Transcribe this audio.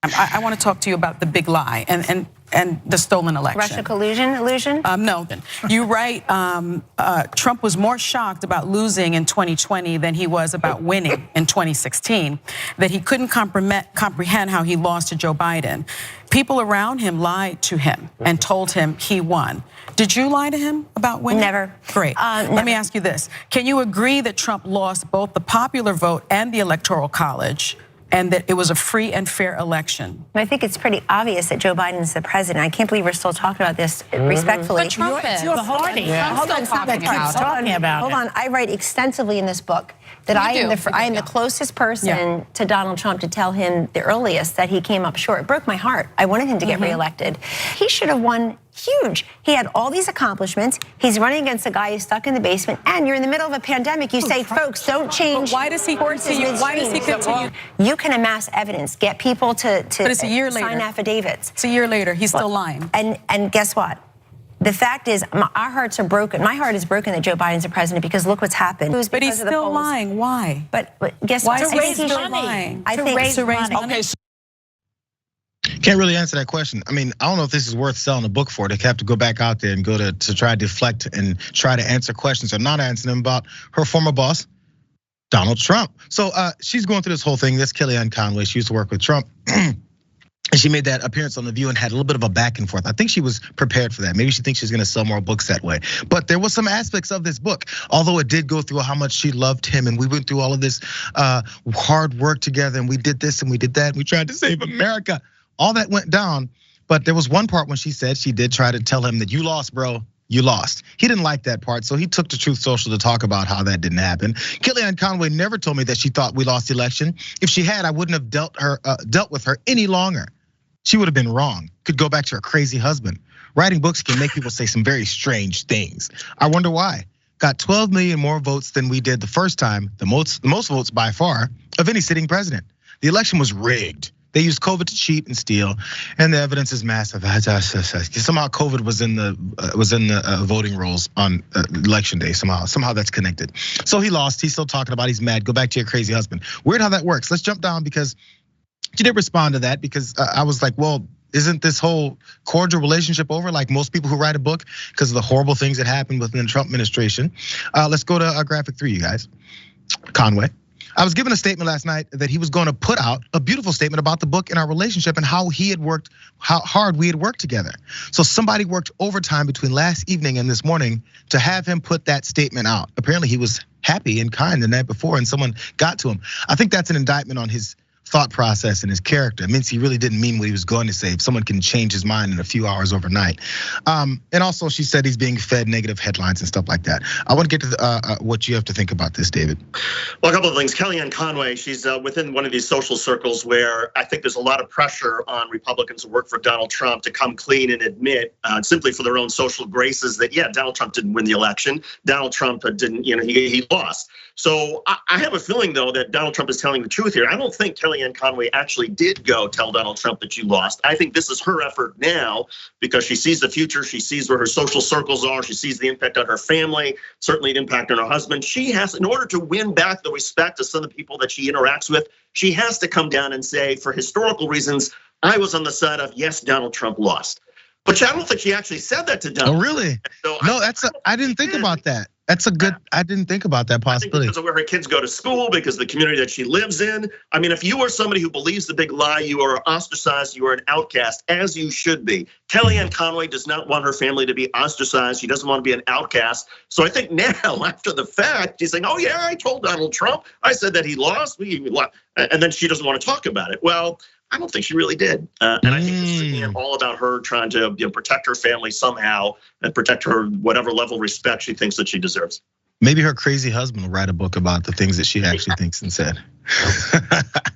I want to talk to you about the big lie and the stolen election. Russia collusion, illusion? No, you write Trump was more shocked about losing in 2020 than he was about winning in 2016, that he couldn't comprehend how he lost to Joe Biden. People around him lied to him and told him he won. Did you lie to him about winning? Never. Great. Let me ask you this. Can you agree that Trump lost both the popular vote and the Electoral College, and that it was a free and fair election? I think it's pretty obvious that Joe Biden is the president. I can't believe we're still talking about this respectfully. But Trump is. Your party. Hold on, talking about Hold on. I write extensively in this book that I am the closest person to Donald Trump to tell him the earliest that he came up short. It broke my heart. I wanted him to get reelected. He should have won huge. He had all these accomplishments. He's running against a guy who's stuck in the basement, and you're in the middle of a pandemic. You say, folks, don't change. But why does he continue? Why does he continue? You can amass evidence, get people to But it's a year later. sign affidavits. It's a year later. He's still lying. And guess what? The fact is, our hearts are broken. My heart is broken that Joe Biden's the president, because look what's happened. But he's still lying. Why? But guess Why what? is he still lying? I think to raise money. Okay. Can't really answer that question. I mean, I don't know if this is worth selling a book for. They have to go back out there and go to try to deflect and try to answer questions or not answer them about her former boss, Donald Trump. So she's going through this whole thing. That's Kellyanne Conway. She used to work with Trump. And she made that appearance on The View and had a little bit of a back and forth. I think she was prepared for that. Maybe she thinks she's gonna sell more books that way. But there was some aspects of this book, although it did go through how much she loved him, and we went through all of this hard work together, and we did this and we did that, and we tried to save America. All that went down, but there was one part when she said she did try to tell him that you lost, bro. You lost. He didn't like that part, so he took to Truth Social to talk about how that didn't happen. Kellyanne Conway never told me that she thought we lost the election. If she had, I wouldn't have dealt with her any longer. She would have been wrong. Could go back to her crazy husband. Writing books can make people say some very strange things. I wonder why. Got 12 million more votes than we did the first time, the most votes by far of any sitting president. The election was rigged. They used COVID to cheat and steal, and the evidence is massive. Somehow COVID was in the voting rolls on election day. Somehow that's connected. So he lost. He's still talking about. He's mad. Go back to your crazy husband. Weird how that works. Let's jump down because she did respond to that, because I was like, well, isn't this whole cordial relationship over, like most people who write a book, because of the horrible things that happened within the Trump administration? Let's go to graphic 3, you guys. Conway. I was given a statement last night that he was going to put out a beautiful statement about the book and our relationship and how hard we had worked together. So somebody worked overtime between last evening and this morning to have him put that statement out. Apparently he was happy and kind the night before and someone got to him. I think that's an indictment on his thought process and his character. It means he really didn't mean what he was going to say. If someone can change his mind in a few hours overnight. And also she said he's being fed negative headlines and stuff like that. I want to get to what you have to think about this, David. Well, a couple of things. Kellyanne Conway, she's within one of these social circles where I think there's a lot of pressure on Republicans who work for Donald Trump to come clean and admit, simply for their own social graces, that Donald Trump didn't win the election. Donald Trump didn't, he lost. So I have a feeling, though, that Donald Trump is telling the truth here. I don't think Kellyanne Conway actually did go tell Donald Trump that you lost. I think this is her effort now, because she sees the future. She sees where her social circles are. She sees the impact on her family, certainly an impact on her husband. She has, in order to win back the respect of some of the people that she interacts with, she has to come down and say, for historical reasons, I was on the side of, yes, Donald Trump lost. But I don't think she actually said that to Donald. Oh, really? So no, I didn't think about that. That's a good, I didn't think about that possibility. I think because of where her kids go to school, because of the community that she lives in. I mean, if you are somebody who believes the big lie, you are ostracized, you are an outcast, as you should be. Kellyanne Conway does not want her family to be ostracized. She doesn't want to be an outcast. So I think now, after the fact, she's saying, oh yeah, I told Donald Trump, I said that he lost, and then she doesn't want to talk about it. Well, I don't think she really did. And I think this is again all about her trying to protect her family somehow and protect her whatever level of respect she thinks that she deserves. Maybe her crazy husband will write a book about the things that she actually thinks and said.